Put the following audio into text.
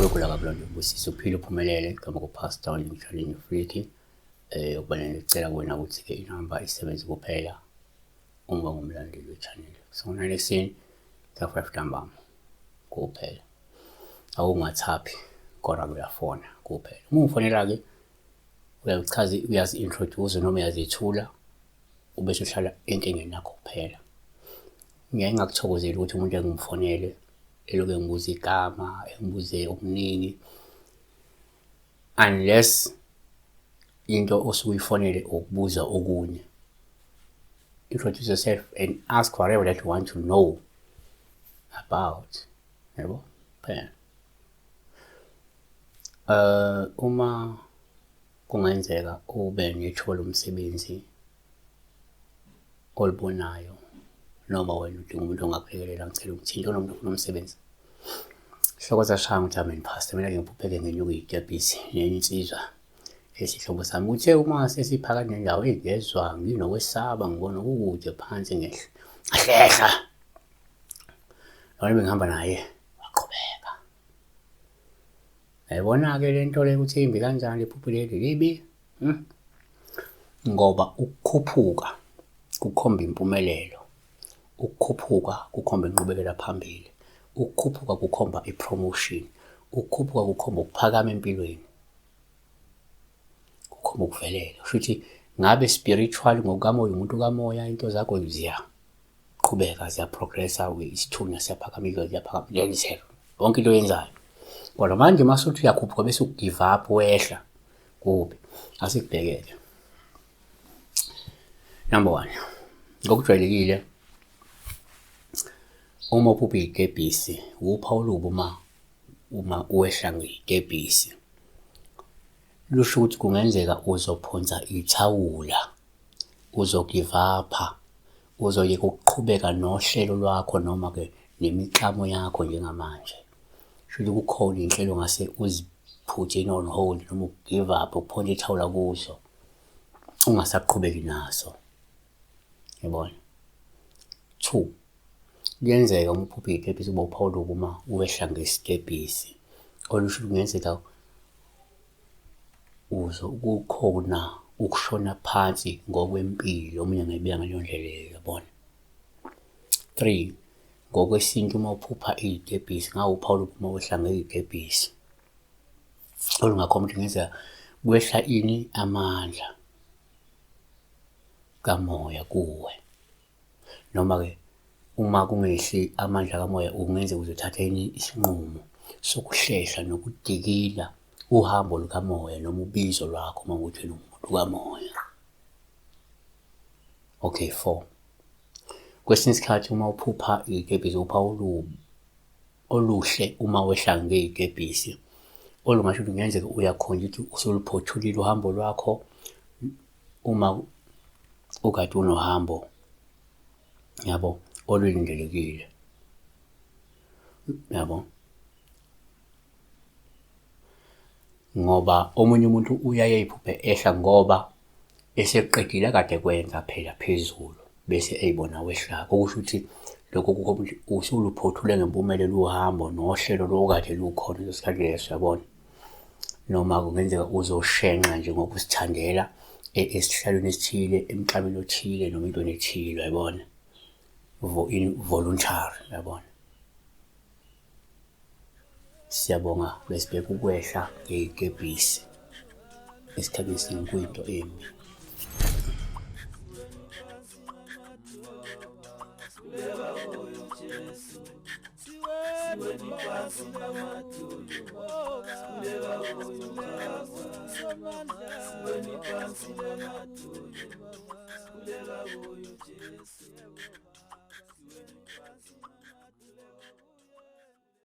uNkulunkulu akakulonde ubusise uphile uphumelele kama ku-pass down ngitshaleni free. Ukubana ngicela kuwena ukuthi-ke inamba isebenze kuphela uma ngumlandeli we-channel. So nalesini ka-5 ntambama kuphela. Awungathaphi kodwa uyafona kuphela. Uma ungifonela-ke uyazi-introduce noma uyazithula ubese uhlala enkingeni yakho kuphela. Ngiyaye ngakuthokozeli ukuthi umuntu engimfonele eloku engibuza igama, engibuze okuningi, unless into osuke uyifonele ukubuza okunye. Introduce yourself and ask whatever that you want to know about. Yabo? Phela. Uma kungenzeka ube nethuba lomsebenzi olibonayo noma wena udinga umuntu ongakulekelela, ngicela ukuthi unomuntu onomsebenzi. Hlokoza shaya ukuthi amen pastor, mina ngiphupheke ngenyuka itebhisi nenye insizwa esihlobo sami uthe uma sesiphakade nendawo engezwa nginokwesaba ngibona kukude phansi ngehla ahlehla noma ngihamba naye waqhubeka. Yayibona-ke le nto le ukuthi imbi kanjani iphupho leli libi ngoba ukukhuphuka kukhomba impumelelo, ukukhuphuka kukhomba inqubekela phambili, ukukhuphuka kukhomba ipromotion, ukukhuphuka kukhomba ukuphakama empilweni, kukhomba ukuvelela. Futhi ngabe spiritual ngokamoya umuntu kamoya into zakho ziyaqhubeka ziyaprogressa, isithunya siyaphakamile ziyaphakama yonke into oyenzayo. Kodwa manje masuthi uyakhuphuka bese ugive up wehla kubi asikubhekele. Number 1, ngokujwayelekile uma uphupha itebhisi upha ulubu uma uwehla ngetebhisi lusho ukuthi kungenzeka uzophonza ithawula, uzogive up, uzoyeka ukuqhubeka nohlelo lwakho noma-ke nemiklamo yakho njengamanje. Shuthi kukhona inhlelo ngase uziphuthe on hold noma ugive up, uphonze ithawula kuso ungasaqhubeki naso. Yabona? 2, kuyenzeka uma uphupha itebhisi uba upha ulubu uma uwehla ngesitebhisi olusho kungenzeka kukhona ukushona phansi ngokwempilo, omunye angayibeka ngaleyo ndlela leyo. Yabona? 3, ngokwesintu uma uphupha itebhisi ngawupha ulubu uma wehla ngezitebhisi olungakhomba ukuthi kungenzeka kwehla ini amandla kamoya kuwe, noma-ke uma kungehli amandla kamoya kungenzeka uzothatha isinqumo sokuhlehla nokudikila uhambo lukamoya noma ubizo lwakho uma ukuthi umuntu kamoya. Okay, 4, kwesinye isikhathi uma uphupha itebhisi upha ulubu oluhle uma wehla ngezitebhisi olungasho ukuthi kungenzeka uyakhona ukuthi usuluphothulile uhambo lwakho uma ukade unohambo, yabo, olulindelekile. Yabo? Ngoba omunye umuntu uyaye iphuphe ehla ngoba eseqedile akade kwenza phela phezulu bese eyibona wehla. Okusho ukuthi lokho kukhomba ukuthi usuluphothule ngempumelelo uhambo nohlelo lokade lukhona lesikhathi leso. Yabona? Noma kungenzeka uzoshenqa nje ngokusithandela esihlalweni esithile, emklameni othile noma into ethile. Yabona? Voluntary. Yabona? Siyabonga besibheka ukwehla ngetebhisi esikhathini esiningi kuyinto embi.